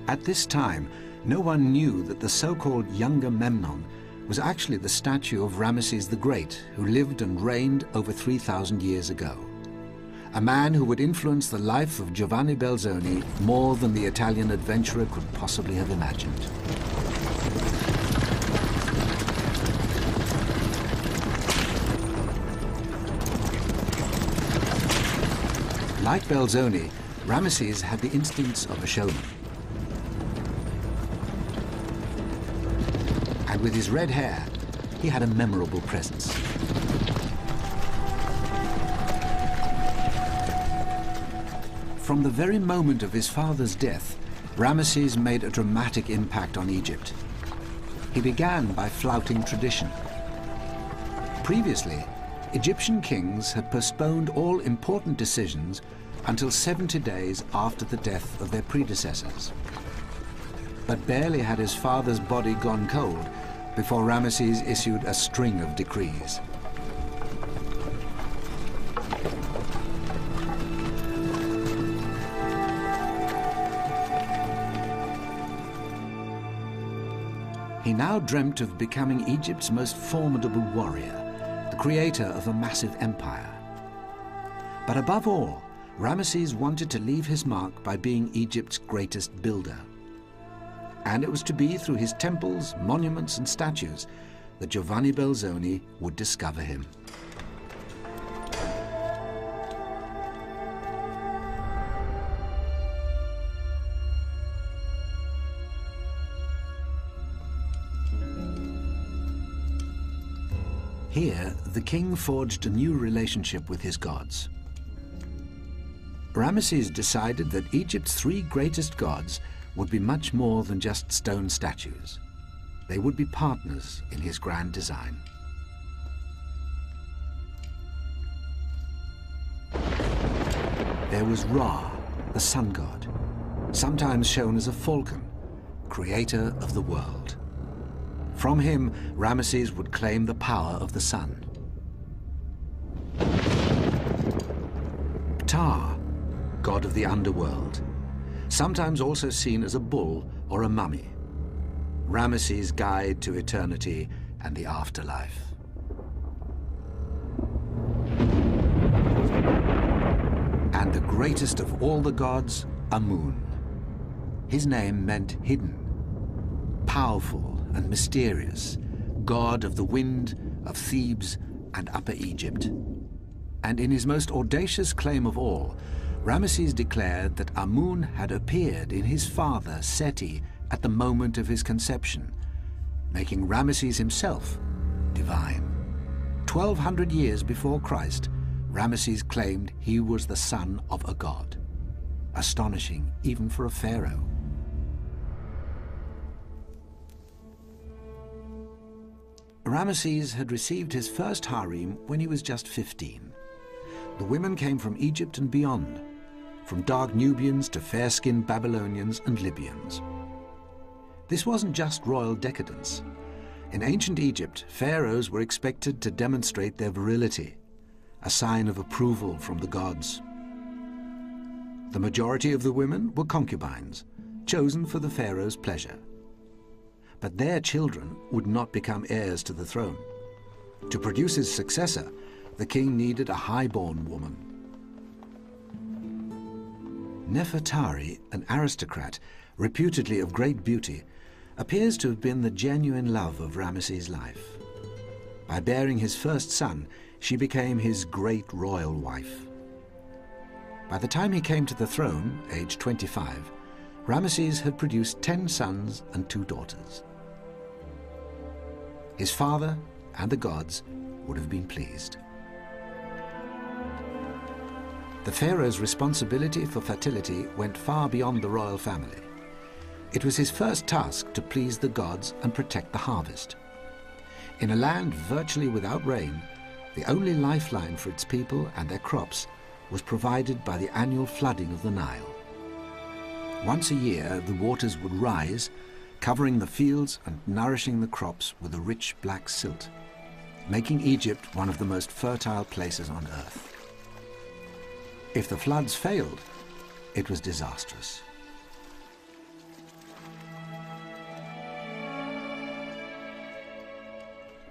At this time, no one knew that the so-called Younger Memnon was actually the statue of Ramses the Great, who lived and reigned over 3,000 years ago. A man who would influence the life of Giovanni Belzoni more than the Italian adventurer could possibly have imagined. Like Belzoni, Ramses had the instincts of a showman. And with his red hair, he had a memorable presence. From the very moment of his father's death, Ramses made a dramatic impact on Egypt. He began by flouting tradition. Previously, Egyptian kings had postponed all important decisions until 70 days after the death of their predecessors. But barely had his father's body gone cold before Ramses issued a string of decrees. He now dreamt of becoming Egypt's most formidable warrior, the creator of a massive empire. But above all, Ramses wanted to leave his mark by being Egypt's greatest builder. And it was to be through his temples, monuments, and statues that Giovanni Belzoni would discover him. Here, the king forged a new relationship with his gods. Ramses decided that Egypt's three greatest gods would be much more than just stone statues. They would be partners in his grand design. There was Ra, the sun god, sometimes shown as a falcon, creator of the world. From him, Ramses would claim the power of the sun. Ptah, god of the underworld, sometimes also seen as a bull or a mummy, Ramses' guide to eternity and the afterlife. And the greatest of all the gods, Amun. His name meant hidden, powerful and mysterious, god of the wind, of Thebes and Upper Egypt. And in his most audacious claim of all, Ramses declared that Amun had appeared in his father, Seti, at the moment of his conception, making Ramses himself divine. 1,200 years before Christ, Ramses claimed he was the son of a god. Astonishing even for a pharaoh. Ramses had received his first harem when he was just 15. The women came from Egypt and beyond, from dark Nubians to fair-skinned Babylonians and Libyans. This wasn't just royal decadence. In ancient Egypt, pharaohs were expected to demonstrate their virility, a sign of approval from the gods. The majority of the women were concubines, chosen for the pharaoh's pleasure. But their children would not become heirs to the throne. To produce his successor, the king needed a high-born woman. Nefertari, an aristocrat, reputedly of great beauty, appears to have been the genuine love of Ramses' life. By bearing his first son, she became his great royal wife. By the time he came to the throne, aged 25, Ramses had produced 10 sons and 2 daughters. His father and the gods would have been pleased. The pharaoh's responsibility for fertility went far beyond the royal family. It was his first task to please the gods and protect the harvest. In a land virtually without rain, the only lifeline for its people and their crops was provided by the annual flooding of the Nile. Once a year, the waters would rise, covering the fields and nourishing the crops with a rich black silt, making Egypt one of the most fertile places on earth. If the floods failed, it was disastrous.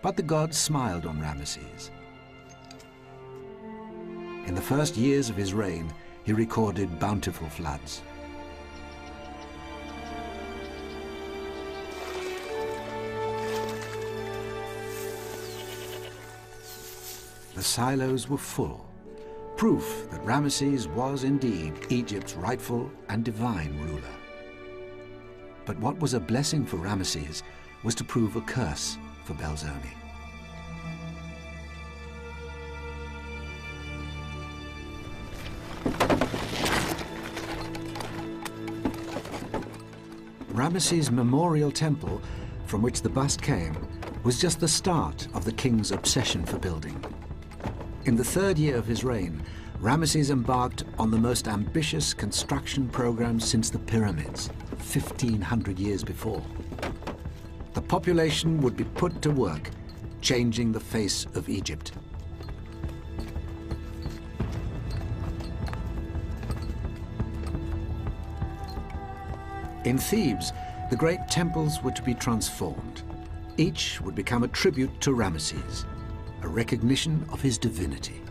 But the gods smiled on Ramses. In the first years of his reign, he recorded bountiful floods. The silos were full, proof that Ramses was indeed Egypt's rightful and divine ruler. But what was a blessing for Ramses was to prove a curse for Belzoni. Ramses' memorial temple, from which the bust came, was just the start of the king's obsession for building. In the third year of his reign, Ramses embarked on the most ambitious construction program since the pyramids, 1,500 years before. The population would be put to work, changing the face of Egypt. In Thebes, the great temples were to be transformed. Each would become a tribute to Ramses, a recognition of his divinity.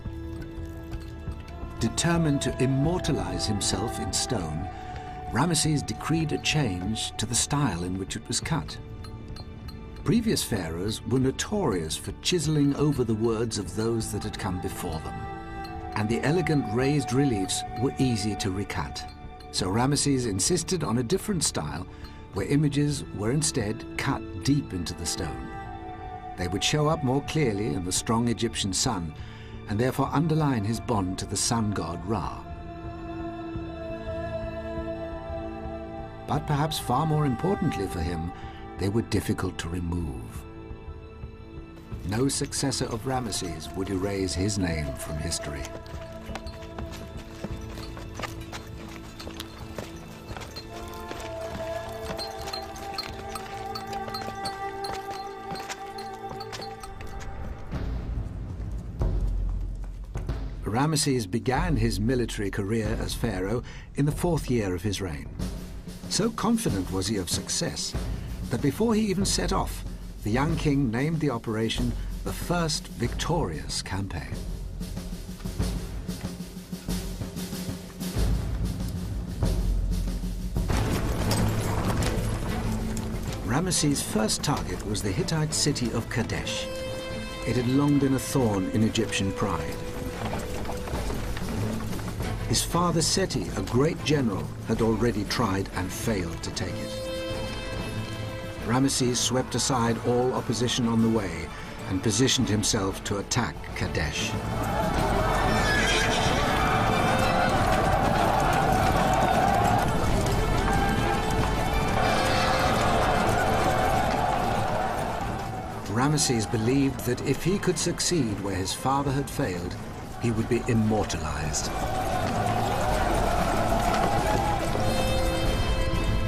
Determined to immortalize himself in stone, Ramses decreed a change to the style in which it was cut. Previous pharaohs were notorious for chiseling over the words of those that had come before them, and the elegant raised reliefs were easy to recut. So Ramses insisted on a different style, where images were instead cut deep into the stone. They would show up more clearly in the strong Egyptian sun, and therefore underline his bond to the sun god Ra. But perhaps far more importantly for him, they were difficult to remove. No successor of Ramses would erase his name from history. Ramses began his military career as pharaoh in the 4th year of his reign. So confident was he of success that before he even set off, the young king named the operation the First Victorious Campaign. Ramses' first target was the Hittite city of Kadesh. It had long been a thorn in Egyptian pride. His father Seti, a great general, had already tried and failed to take it. Ramses swept aside all opposition on the way and positioned himself to attack Kadesh. Ramses believed that if he could succeed where his father had failed, he would be immortalized.